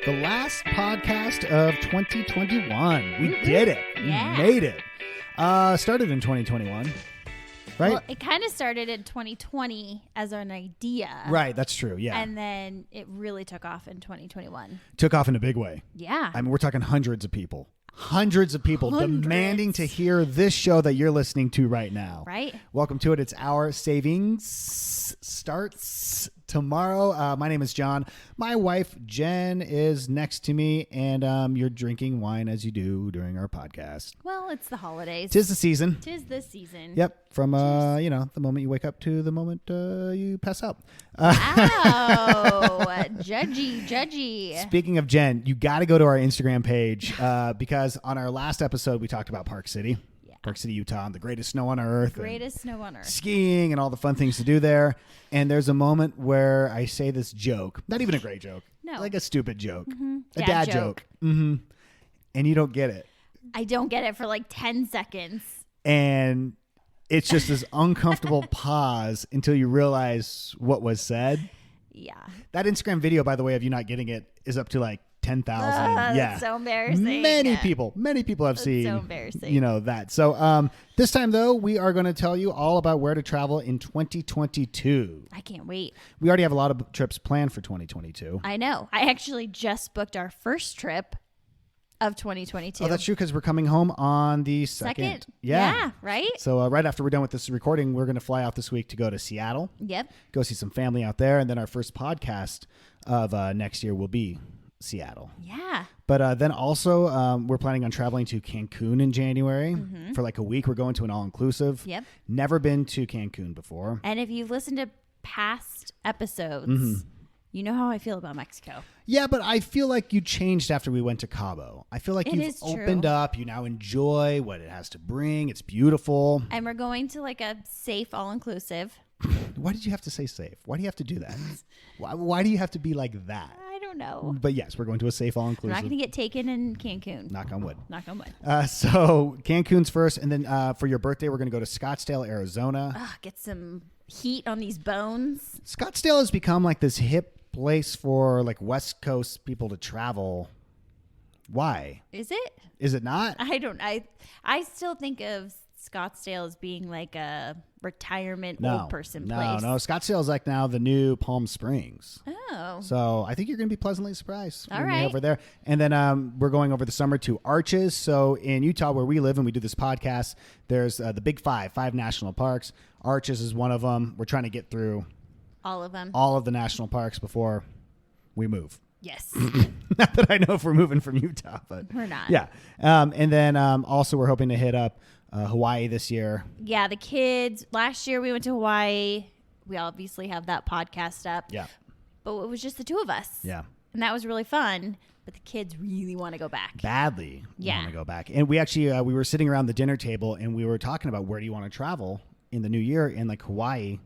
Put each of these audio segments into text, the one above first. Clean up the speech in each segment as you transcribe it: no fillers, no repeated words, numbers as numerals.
The last podcast of 2021. We did it. Yeah. We made it. Started in 2021, right? Well, it kind of started in 2020 as an idea. Right, that's true, yeah. And then it really took off in 2021. Took off in a big way. Yeah. I mean, we're talking hundreds of people. Hundreds of people demanding to hear this show that you're listening to right now. Right. Welcome to it. It's Our Savings starts tomorrow. My name is Jon. My wife, Jen, is next to me, and you're drinking wine as you do during our podcast. Well, it's the holidays. Tis the season. Tis the season. Yep. From, the moment you wake up to the moment you pass out. Wow. Judgy. Speaking of Jen, you got to go to our Instagram page because on our last episode, we talked about Park City. Park City, Utah, the greatest snow on earth. Greatest snow on earth. Skiing and all the fun things to do there. And there's a moment where I say this joke. Not even a great joke. No. Like a stupid joke. Mm-hmm. A dad joke. Mm-hmm. And you don't get it. I don't get it for like 10 seconds. And it's just this uncomfortable pause until you realize what was said. Yeah. That Instagram video, by the way, of you not getting it is up to like 10,000. Yeah. That's so embarrassing. Many people have seen, so embarrassing. that. So this time, though, we are going to tell you all about where to travel in 2022. I can't wait. We already have a lot of trips planned for 2022. I know. I actually just booked our first trip of 2022. Oh, that's true, because we're coming home on the 2nd. Yeah, right? So right after we're done with this recording, we're going to fly out this week to go to Seattle. Yep. Go see some family out there. And then our first podcast of next year will be Seattle. Yeah. But then also we're planning on traveling to Cancun in January for like a week. We're going to an all-inclusive. Yep. Never been to Cancun before. And if you've listened to past episodes, you know how I feel about Mexico. Yeah, but I feel like you changed after we went to Cabo. I feel like It you've is opened true. up. You now enjoy what it has to bring. It's beautiful. And we're going to like a safe all-inclusive. Why did you have to say safe? Why do you have to do that? Why do you have to be like that? I don't know. But yes, we're going to a safe We're all-inclusive. not going to get taken in Cancun. Knock on wood. Knock on wood. So Cancun's first, and then for your birthday, we're going to go to Scottsdale, Arizona. Ugh, get some heat on these bones. Scottsdale has become like this hip place for like West Coast people to travel. Why? Is it? Is it not? I still think of Scottsdale as being like a retirement old person place. No. Scottsdale is like now the new Palm Springs. Oh. So I think you're going to be pleasantly surprised All when right. you're over there. And then we're going over the summer to Arches. So in Utah, where we live and we do this podcast, there's the big five national parks. Arches is one of them. We're trying to get through All of them. all of the national parks before we move. Yes. Not that I know if we're moving from Utah, but We're not. Yeah. And then also we're hoping to hit up Hawaii this year. Yeah, the kids. Last year we went to Hawaii. We obviously have that podcast up. Yeah. But it was just the two of us. Yeah. And that was really fun. But the kids really want to go back. Badly Yeah. want to go back. And we actually, we were sitting around the dinner table and we were talking about where do you want to travel in the new year, and like Hawaii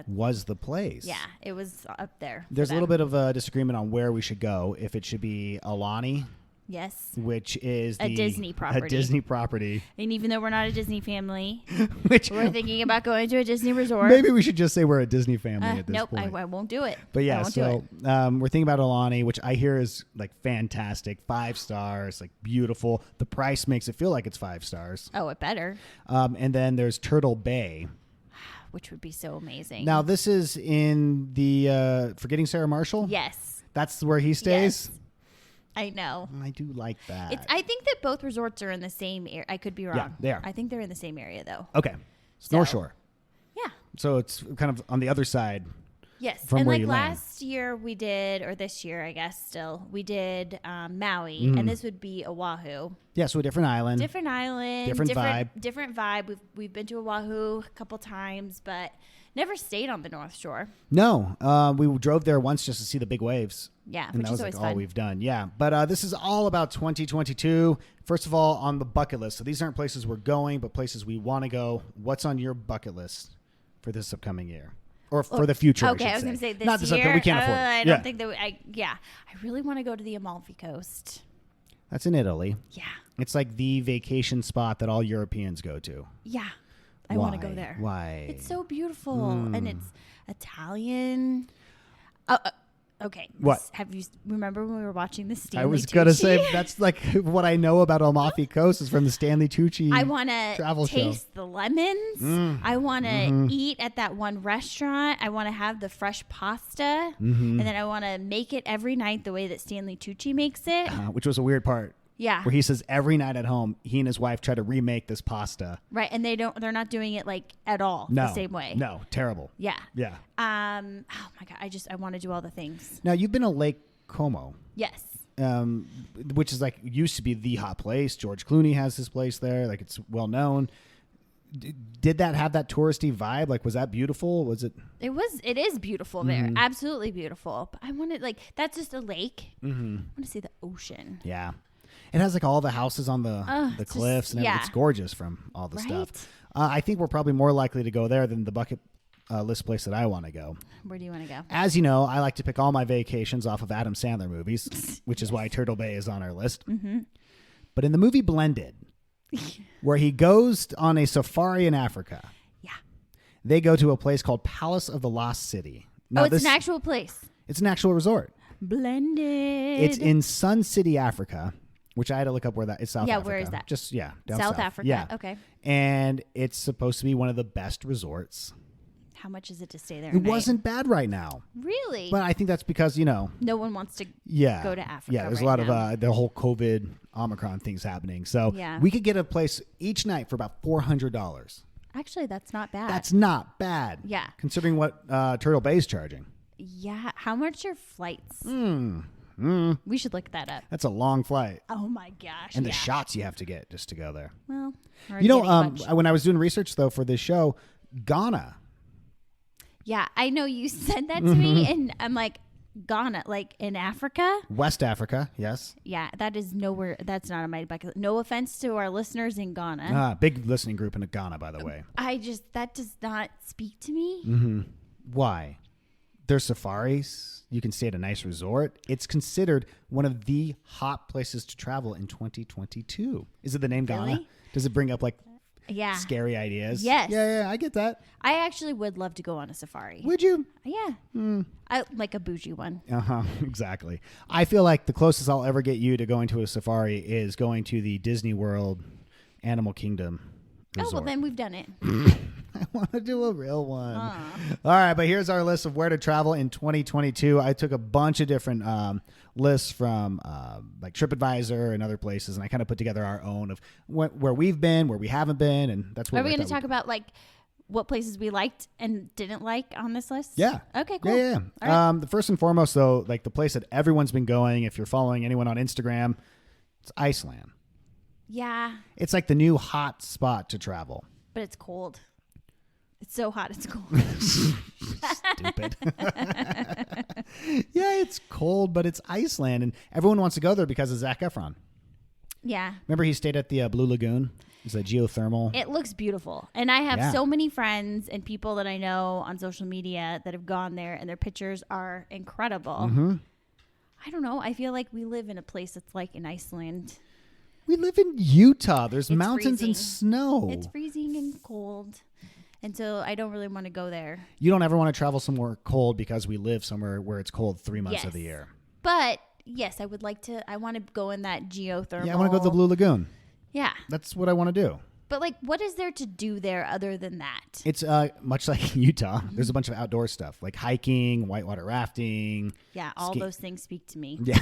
was the place. Yeah, it was up there. There's a little bit of a disagreement on where we should go. If it should be Aulani, Yes. which is A Disney property. A Disney property. And even though we're not a Disney family, Which we're thinking about going to a Disney resort. maybe we should just say we're a Disney family at this nope, point. I won't do it. But I yeah, won't do so we're thinking about Aulani, which I hear is like fantastic, 5 stars, like beautiful. The price makes it feel like it's 5 stars. Oh, it better. And then there's Turtle Bay. Which would be so amazing. Now this is in the Forgetting Sarah Marshall. Yes. That's where he stays. Yes. I know. I do like that. I think that both resorts are in the same area. I could be wrong. Yeah, they are. I think they're in the same area, though. Okay, So- North Shore. Yeah. So it's kind of on the other side. Yes. From and where like you land. last year we did, or this year, I guess still, we did Maui, Mm-hmm. and this would be Oahu. Yeah, so a different island. Different island. Different vibe. Different vibe. We've been to Oahu a couple times, but never stayed on the North Shore. No, we drove there once just to see the big waves. Yeah, And which that is was always like all fun. we've done. Yeah. But this is all about 2022. First of all, on the bucket list. So these aren't places we're going, but places we want to go. What's on your bucket list for this upcoming year? Or for the future, Okay, I was should going to say this Not this year. upcoming. We can't afford it. I Yeah. don't think that. I really want to go to the Amalfi Coast. That's in Italy. Yeah, It's like the vacation spot that all Europeans go to. yeah. I want to Why? go there. Why? It's so beautiful, and it's Italian. Okay. What? Remember when we were watching the Stanley I was Tucci? going to say, that's like what I know about Amalfi Coast is from the Stanley Tucci I want travel to show. taste the lemons. I want to eat at that one restaurant. I want to have the fresh pasta. And then I want to make it every night the way that Stanley Tucci makes it. Which was a weird part. Yeah. Where he says every night at home, he and his wife try to remake this pasta. Right. And they're not doing it like at all the same way. No, terrible. Yeah. Yeah. Oh my God. I want to do all the things. Now, you've been to Lake Como. Yes. Which is like used to be the hot place. George Clooney has his place there. Like it's well known. Did that have that touristy vibe? Like, was that beautiful? Was it? It is beautiful there. Absolutely beautiful. But I wanted that's just a lake. I want to see the ocean. Yeah. It has like all the houses on the cliffs and everything. It's gorgeous from all the stuff. I think we're probably more likely to go there than the bucket list place that I want to go. Where do you want to go? As you know, I like to pick all my vacations off of Adam Sandler movies, which is why Turtle Bay is on our list. But in the movie Blended, where he goes on a safari in Africa, they go to a place called Palace of the Lost City. Now, it's an actual place. It's an actual resort. Blended. It's in Sun City, Africa. Which I had to look up where that is. South Africa. Where is that? Just down South Africa. Yeah. Okay. And it's supposed to be one of the best resorts. How much is it to stay there? It wasn't bad right now. Really? But I think that's because no one wants to go to Africa. Yeah, there's a lot of the whole COVID Omicron things happening. So we could get a place each night for about $400. Actually, that's not bad. That's not bad. Yeah. Considering what Turtle Bay is charging. Yeah. How much are flights? We should look that up. That's a long flight. Oh my gosh. And the shots you have to get just to go there. Well, when I was doing research though for this show, Ghana. Yeah, I know you said that to me and I'm like, Ghana, like in Africa? West Africa, yes. Yeah, that is nowhere. That's not on my bucket list. No offense to our listeners in Ghana. Big listening group in Ghana, by the way. That does not speak to me. Why? There's safaris. You can stay at a nice resort. It's considered one of the hot places to travel in 2022. Is it the name Ghana? Really? Does it bring up scary ideas? Yes. Yeah, I get that. I actually would love to go on a safari. Would you? Yeah. I like a bougie one. Exactly. I feel like the closest I'll ever get you to going to a safari is going to the Disney World Animal Kingdom resort. Oh, well, then we've done it. I want to do a real one. All right, but here's our list of where to travel in 2022. I took a bunch of different lists from like TripAdvisor and other places, and I kind of put together our own of where we've been, where we haven't been, and that's what. Are we going to talk about what places we liked and didn't like on this list? Yeah. Okay, cool. Yeah. All right. The first and foremost, though, like the place that everyone's been going, if you're following anyone on Instagram, it's Iceland. Yeah. It's like the new hot spot to travel. But it's cold. It's so hot, it's cold. Stupid. Yeah, it's cold, but it's Iceland, and everyone wants to go there because of Zac Efron. Yeah. Remember he stayed at the Blue Lagoon? It's a geothermal. It looks beautiful. And I have so many friends and people that I know on social media that have gone there, and their pictures are incredible. I don't know. I feel like we live in a place that's like in Iceland. We live in Utah. There's mountains and snow. It's freezing and cold. And so I don't really want to go there. You don't ever want to travel somewhere cold because we live somewhere where it's cold 3 months of the year. But yes, I would like to. I want to go in that geothermal. Yeah, I want to go to the Blue Lagoon. Yeah. That's what I want to do. But what is there to do there other than that? It's much like Utah. There's a bunch of outdoor stuff like hiking, whitewater rafting. Yeah, all those things speak to me. Yeah.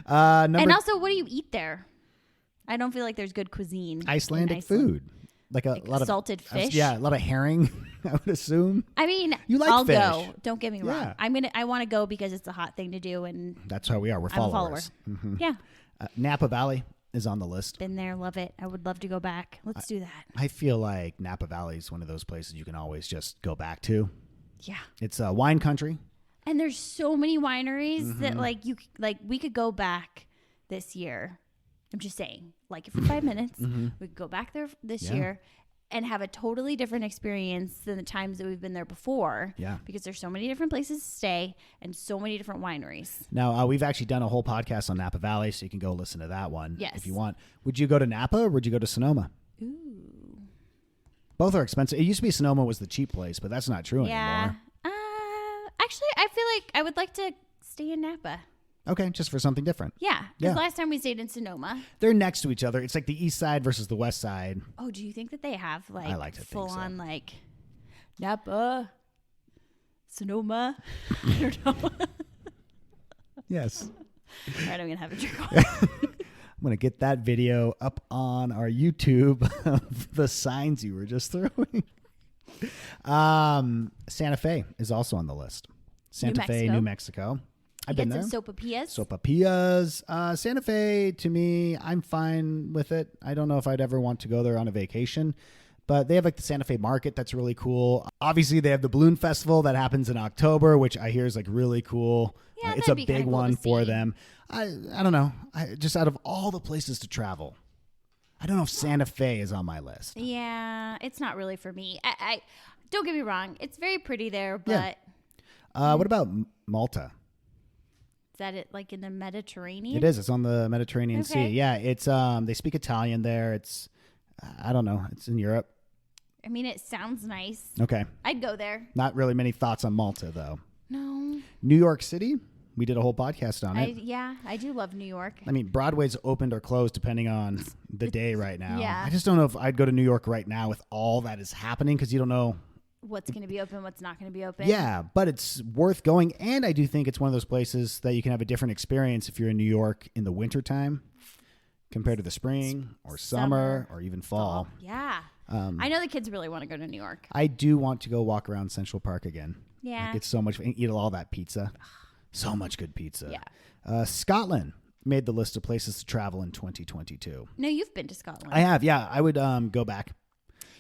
And also, what do you eat there? I don't feel like there's good cuisine. Icelandic food. Like a lot of salted fish. Yeah, a lot of herring, I would assume. I mean, I'll go. Don't get me wrong. I want to go because it's a hot thing to do, and that's how we are. We're followers. I'm a follower. Yeah. Napa Valley is on the list. Been there, love it. I would love to go back. Let's do that. I feel like Napa Valley is one of those places you can always just go back to. Yeah. It's a wine country. And there's so many wineries that we could go back this year. I'm just saying, for 5 minutes, we could go back there this year and have a totally different experience than the times that we've been there before. Yeah. Because there's so many different places to stay and so many different wineries. Now, we've actually done a whole podcast on Napa Valley, so you can go listen to that one if you want. Would you go to Napa or would you go to Sonoma? Ooh. Both are expensive. It used to be Sonoma was the cheap place, but that's not true anymore. I Actually, I feel like I would like to stay in Napa. Okay, just for something different. Yeah, Yeah. because last time we stayed in Sonoma. They're next to each other. It's like the east side versus the west side. Oh, do you think that they have like I like to think full so. on like Napa, Sonoma? I don't know. Yes. All right, I'm gonna have a drink. I'm going to get that video up on our YouTube of the signs you were just throwing. Santa Fe is also on the list. Santa Fe, New Mexico. I've been there. Sopapillas. Sopapillas. Santa Fe, to me, I'm fine with it. I don't know if I'd ever want to go there on a vacation, but they have like the Santa Fe market that's really cool. Obviously, they have the Balloon Festival that happens in October, which I hear is like really cool. Yeah, it's a that'd be big kinda cool one to for see. them. I don't know. Just out of all the places to travel, I don't know if Santa Fe is on my list. Yeah, it's not really for me. I don't get me wrong; it's very pretty there, but What about Malta? is that it like in the Mediterranean? It is. It's on the Mediterranean Sea. Okay. Yeah, it's they speak Italian there. It's I don't know. It's in Europe. I mean, it sounds nice. Okay. I'd go there. Not really many thoughts on Malta though. No. New York City. We did a whole podcast on it. I do love New York. I mean, Broadway's opened or closed depending on the day right now. Yeah. I just don't know if I'd go to New York right now with all that is happening because you don't know. What's going to be open? What's not going to be open? Yeah, but it's worth going. And I do think it's one of those places that you can have a different experience if you're in New York in the wintertime compared to the spring or summer or even fall. Yeah. I know the kids really want to go to New York. I do want to go walk around Central Park again. Yeah. Like it's so much and eat all that pizza. So much good pizza. Yeah. Scotland made the list of places to travel in 2022. No, you've been to Scotland. I have, yeah. I would go back.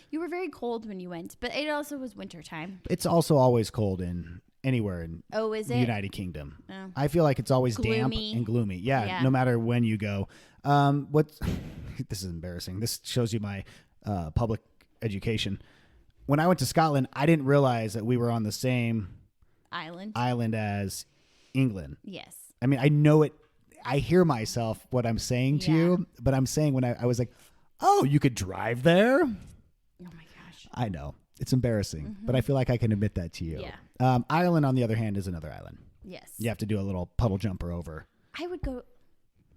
You were very cold when you went, but it also was wintertime. It's also always cold in anywhere in Oh, is the it? United Kingdom. Oh. I feel like it's always damp Gloomy. and gloomy. Yeah, Yeah. no matter when you go. What? This is embarrassing. This shows you my public education. When I went to Scotland, I didn't realize that we were on the same Island. as England. Yes. I mean, I know it. I hear myself what I'm saying to Yeah. you, but I'm saying when I was like, oh, you could drive there? Oh my gosh. I know. It's embarrassing, but I feel like I can admit that to you. Yeah. Ireland, on the other hand, is another island. Yes. You have to do a little puddle jumper over. I would go.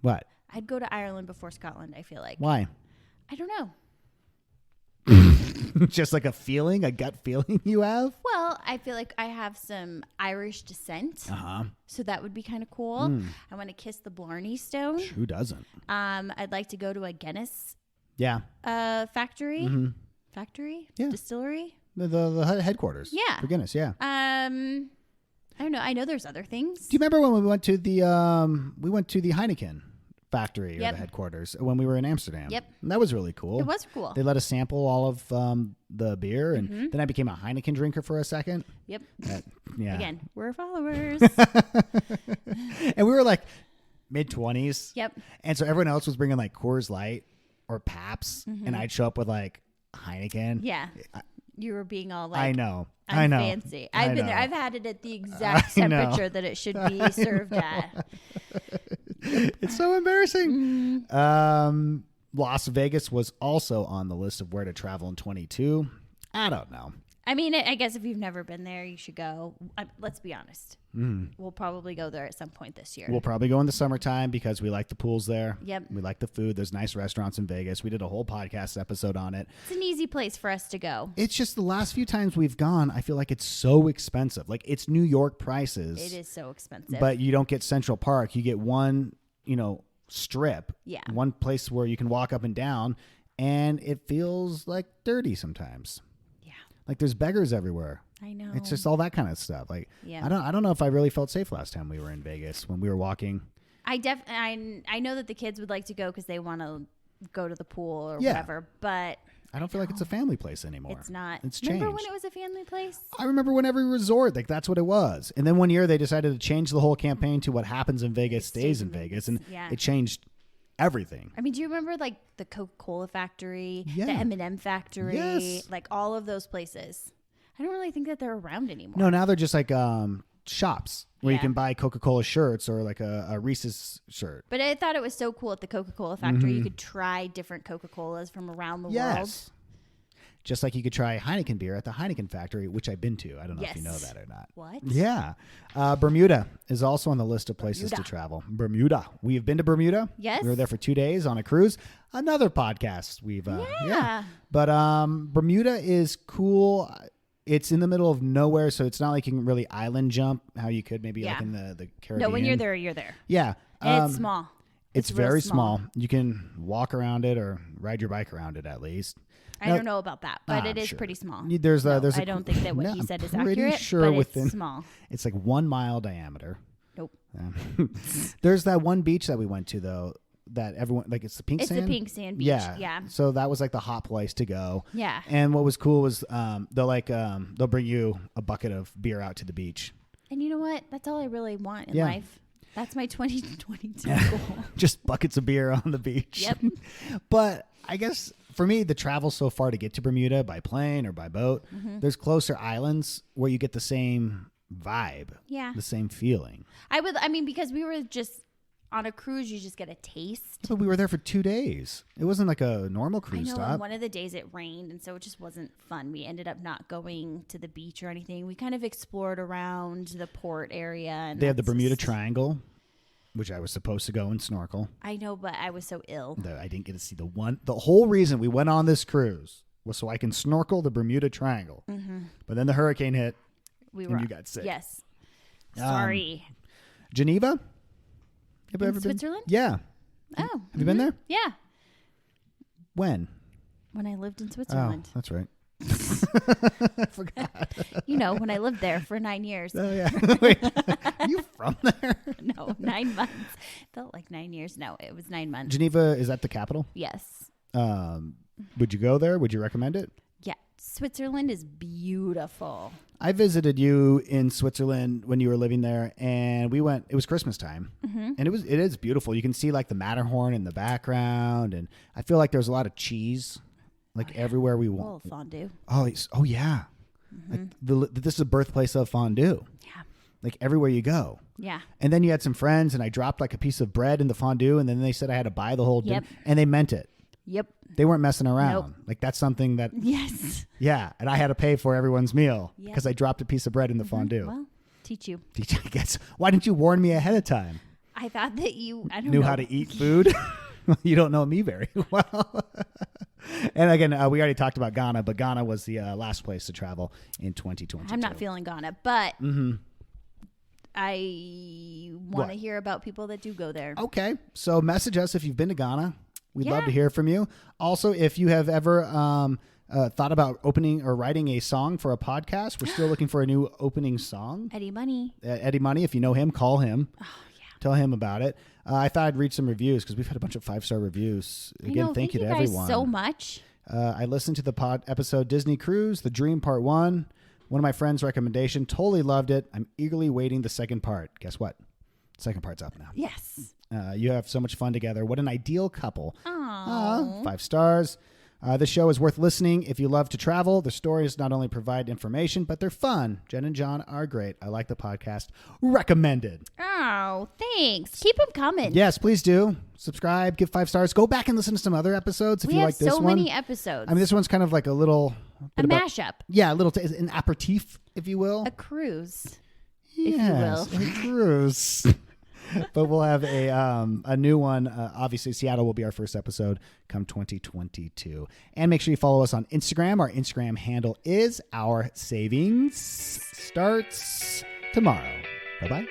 What? I'd go to Ireland before Scotland. I feel like. Why? I don't know. Just like a gut feeling you have? Well, I feel like I have some Irish descent, Uh-huh. so that would be kind of cool. I want to kiss the Blarney Stone. Who doesn't? I'd like to go to a Guinness Yeah. factory. Mhm. Factory? Yeah. Distillery? The headquarters. Yeah. For Guinness, yeah. I don't know. I know there's other things. Do you remember when we went to the Heineken factory or Yep. the headquarters when we were in Amsterdam? Yep. And that was really cool. It was cool. They let us sample all of the beer, and then I became a Heineken drinker for a second. Yep. Yeah. Again, we're followers. And we were like mid-20s. Yep. And so everyone else was bringing like Coors Light or Pabst, and I'd show up with like Heineken. Yeah. You were being all like, I know. I'm I know. fancy. I I've been there. know. I've had it at the exact I know. temperature that it should be served at. It's so embarrassing. Las Vegas was also on the list of where to travel in 22. I don't know. I mean, I guess if you've never been there, you should go. Let's be honest. We'll probably go there at some point this year. We'll probably go in the summertime because we like the pools there. Yep. We like the food. There's nice restaurants in Vegas. We did a whole podcast episode on it. It's an easy place for us to go. It's just the last few times we've gone, I feel like it's so expensive. Like it's New York prices. It is so expensive. But you don't get Central Park. You get one, strip. Yeah. One place where you can walk up and down, and it feels like dirty sometimes. Yeah. Like there's beggars everywhere. I know. It's just all that kind of stuff. Like Yeah. I don't know if I really felt safe last time we were in Vegas when we were walking. I know that the kids would like to go because they want to go to the pool or Yeah. whatever, but I don't feel like it's a family place anymore. it's not. It's Remember changed. when it was a family place? I remember when every resort, like that's what it was. And then one year they decided to change the whole campaign to what happens in Vegas stays in Vegas, and Yeah. it changed everything. I mean, do you remember like the Coca-Cola factory, Yeah. the M&M factory, Yes. like all of those places? I don't really think that they're around anymore. No, now they're just like shops where you Yeah. can buy Coca-Cola shirts or like a Reese's shirt. But I thought it was so cool at the Coca-Cola factory. You could try different Coca-Colas from around the world. Yes. Just like you could try Heineken beer at the Heineken factory, which I've been to. I don't know if you know Yes. that or not. What? Yeah. Bermuda is also on the list of places to travel. Bermuda. We have been to Bermuda. Yes. We were there for 2 days on a cruise. Another podcast we've Yeah. But Bermuda is cool. It's in the middle of nowhere, so it's not like you can really island jump how you could maybe like in the Caribbean. No, when you're there, you're there. Yeah. And it's small. It's real very small. You can walk around it or ride your bike around it at least. I don't know about that, but it is sure. pretty small. There's No, a I don't think that what no, he said is I'm pretty accurate, sure but within, it's small. It's like 1 mile diameter. Nope. There's that one beach that we went to though that everyone like it's the pink It's sand. the pink sand beach. Yeah. Yeah. So that was like the hot place to go. Yeah. And what was cool was they'll bring you a bucket of beer out to the beach. And you know what? That's all I really want in Yeah. life. That's my 2022 goal. Just buckets of beer on the beach. Yep. But I guess for me, the travel so far to get to Bermuda by plane or by boat, there's closer islands where you get the same vibe. Yeah. The same feeling. I mean, because we were just on a cruise, you just get a taste. But we were there for 2 days. It wasn't like a normal I cruise know, stop. and one of the days it rained, and so it just wasn't fun. We ended up not going to the beach or anything. We kind of explored around the port area. And They had the that's Bermuda just- Triangle, which I was supposed to go and snorkel. I know, but I was so ill. I didn't get to see the whole reason we went on this cruise was so I can snorkel the Bermuda Triangle. But then the hurricane hit. We And you got sick. Yes. Sorry. Geneva? Have you In ever been? Switzerland? Yeah. Oh. Have you been there? Yeah. When? When I lived in Oh, Switzerland. that's right. I forgot. You know, when I lived there for 9 years. Oh, yeah. Wait, you from there? No, 9 months. Felt like 9 years. No, it was 9 months. Geneva, is that the capital? Yes. Would you go there? Would you recommend it? Yeah. Switzerland is beautiful. I visited you in Switzerland when you were living there, and we went. It was Christmas time, and it is beautiful. You can see like the Matterhorn in the background, and I feel like there's a lot of cheese, like everywhere we Oh, went. fondue. Oh yeah, like this is the birthplace of fondue. Yeah. Like everywhere you go. Yeah. And then you had some friends, and I dropped like a piece of bread in the fondue, and then they said I had to buy the whole thing, Yep. and they meant it. Yep. They weren't messing around. Nope. Like that's something that. Yes. Yeah, and I had to pay for everyone's meal Yep. because I dropped a piece of bread in the fondue. Well, teach you. I guess. Why didn't you warn me ahead of time? I thought that I don't Knew know. how to eat food. You don't know me very well. And again, we already talked about Ghana, but Ghana was the last place to travel in 2022. I'm not feeling Ghana, but Mm-hmm. I want What? to hear about people that do go there. Okay, so message us if you've been to Ghana. We'd love Yeah. to hear from you. Also, if you have ever thought about opening or writing a song for a podcast, we're still looking for a new opening song. Eddie Money. Eddie Money, if you know him, call him. Oh, yeah. Tell him about it. I thought I'd read some reviews because we've had a bunch of 5-star reviews. Again, I know, thank you to guys everyone. so much. I listened to the episode Disney Cruise, The Dream Part 1. One of my friends' recommendation. Totally loved it. I'm eagerly waiting the second part. Guess what? Second part's up now. Yes. You have so much fun together. What an ideal couple. Oh. 5 stars. This show is worth listening if you love to travel. The stories not only provide information, but they're fun. Jen and John are great. I like the podcast. Recommended. Oh, thanks. Keep them coming. Yes, please do. Subscribe, give 5 stars. Go back and listen to some other episodes if we you have like this so one. many episodes. I mean, this one's kind of like a little... a mashup. Yeah, a little... an aperitif, if you will. A cruise. Yes, if you will. a cruise. But we'll have a new one. Obviously, Seattle will be our first episode come 2022. And make sure you follow us on Instagram. Our Instagram handle is Our Savings Starts Tomorrow. Bye-bye.